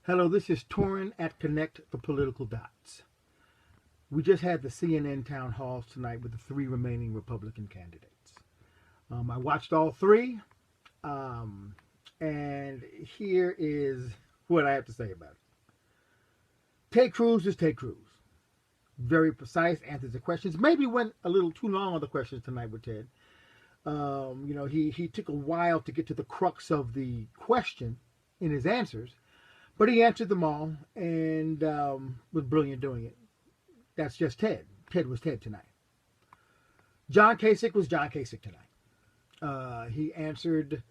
Hello, this is Torin at Connect the Political Dots. We just had the CNN town halls tonight with the three remaining Republican candidates. I watched all three, and here is what I have to say about it. Ted Cruz is Ted Cruz. Very precise, answers the questions. Maybe went a little too long on the questions tonight with Ted. He took a while to get to the crux of the question in his answers, but he answered them all and was brilliant doing it. That's just Ted. Ted was Ted tonight. John Kasich was John Kasich tonight. He answered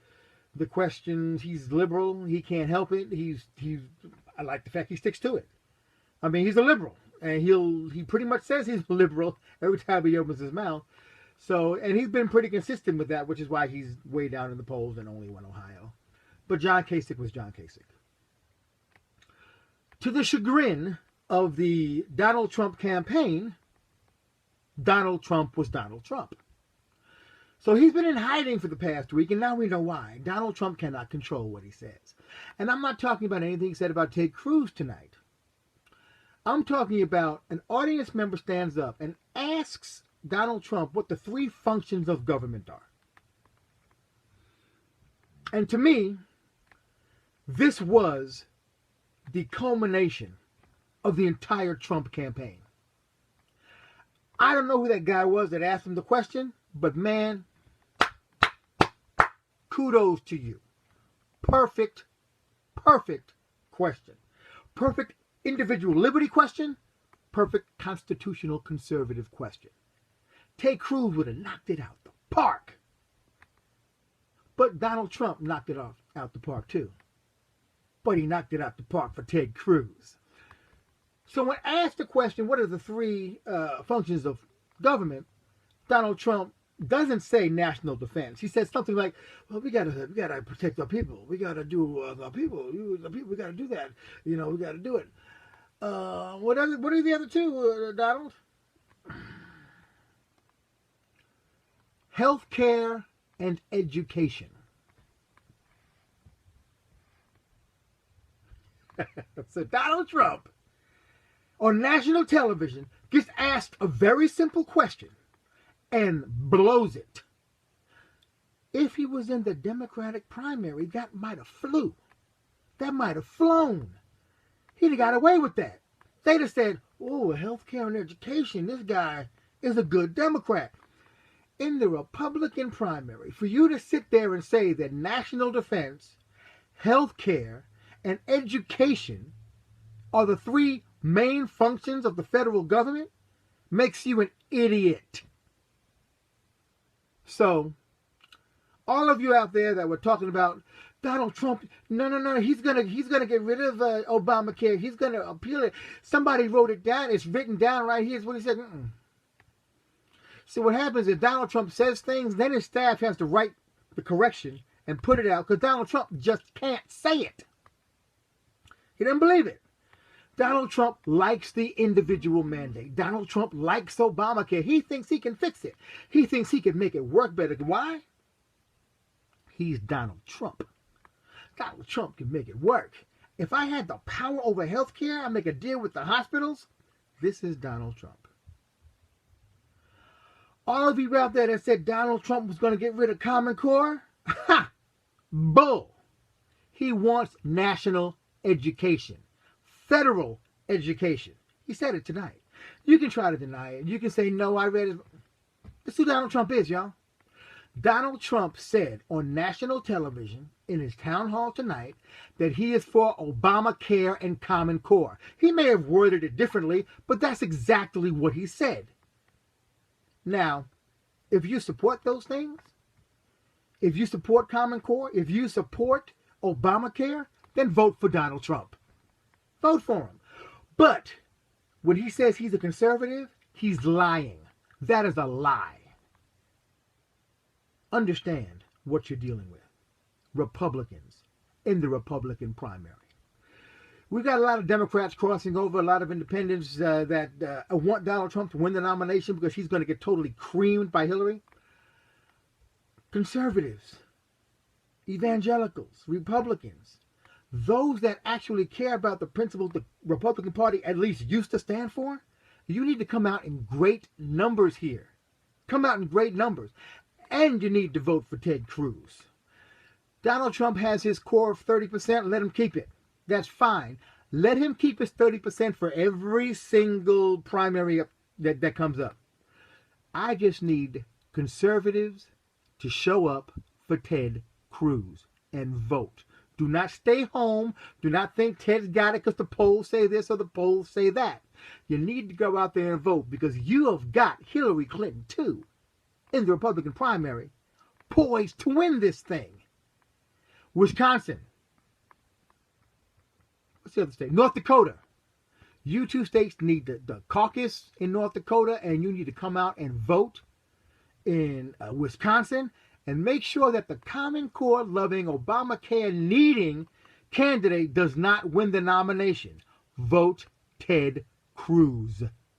the questions. He's liberal. He can't help it. I like the fact he sticks to it. I mean, he's a liberal, and he pretty much says he's a liberal every time he opens his mouth. So, and he's been pretty consistent with that, which is why he's way down in the polls and only won Ohio. But John Kasich was John Kasich. To the chagrin of the Donald Trump campaign, Donald Trump was Donald Trump. So he's been in hiding for the past week, and now we know why. Donald Trump cannot control what he says. And I'm not talking about anything he said about Ted Cruz tonight. I'm talking about an audience member stands up and asks Donald Trump what the three functions of government are. And to me, this was the culmination of the entire Trump campaign. I don't know who that guy was that asked him the question, but man, kudos to you. Perfect question. Perfect individual liberty question. Perfect constitutional conservative question. Ted Cruz would have knocked it out the park. But Donald Trump knocked it out the park too. But he knocked it out the park for Ted Cruz. So when asked the question, what are the three functions of government, Donald Trump doesn't say national defense. He says something like, well, we gotta protect our people. We gotta do the people. We gotta do that. We gotta do it. What are the other two, Donald? Healthcare and education. So Donald Trump on national television gets asked a very simple question and blows it. If he was in the Democratic primary, that might have flew. That might have flown. He'd have got away with that. They'd have said, oh, healthcare and education, this guy is a good Democrat. In the Republican primary, for you to sit there and say that national defense, healthcare, and education are the three main functions of the federal government makes you an idiot. So, all of you out there that were talking about Donald Trump, no, he's gonna get rid of Obamacare. He's gonna appeal it. Somebody wrote it down. It's written down right here. Is what he said. So what happens is Donald Trump says things, then his staff has to write the correction and put it out because Donald Trump just can't say it. He doesn't believe it. Donald Trump likes the individual mandate. Donald Trump likes Obamacare. He thinks he can fix it. He thinks he can make it work better. Why? He's Donald Trump. Donald Trump can make it work. If I had the power over healthcare, I'd make a deal with the hospitals. This is Donald Trump. All of you out there that said Donald Trump was going to get rid of Common Core, ha! Bull. He wants national education. Federal education. He said it tonight. You can try to deny it. You can say, no, I read it. That's who Donald Trump is, y'all. Donald Trump said on national television in his town hall tonight that he is for Obamacare and Common Core. He may have worded it differently, but that's exactly what he said. Now, if you support those things, if you support Common Core, if you support Obamacare, then vote for Donald Trump. Vote for him. But when he says he's a conservative, he's lying. That is a lie. Understand what you're dealing with. Republicans in the Republican primary. We've got a lot of Democrats crossing over, a lot of independents that want Donald Trump to win the nomination because he's going to get totally creamed by Hillary. Conservatives, evangelicals, Republicans, those that actually care about the principles the Republican Party at least used to stand for, you need to come out in great numbers here. Come out in great numbers. And you need to vote for Ted Cruz. Donald Trump has his core of 30%. Let him keep it. That's fine. Let him keep his 30% for every single primary that comes up. I just need conservatives to show up for Ted Cruz and vote. Do not stay home. Do not think Ted's got it because the polls say this or the polls say that. You need to go out there and vote because you have got Hillary Clinton, too, in the Republican primary, poised to win this thing. Wisconsin. What's the other state? North Dakota. You two states need the caucus in North Dakota, and you need to come out and vote in Wisconsin and make sure that the Common Core loving, Obamacare needing candidate does not win the nomination. Vote Ted Cruz.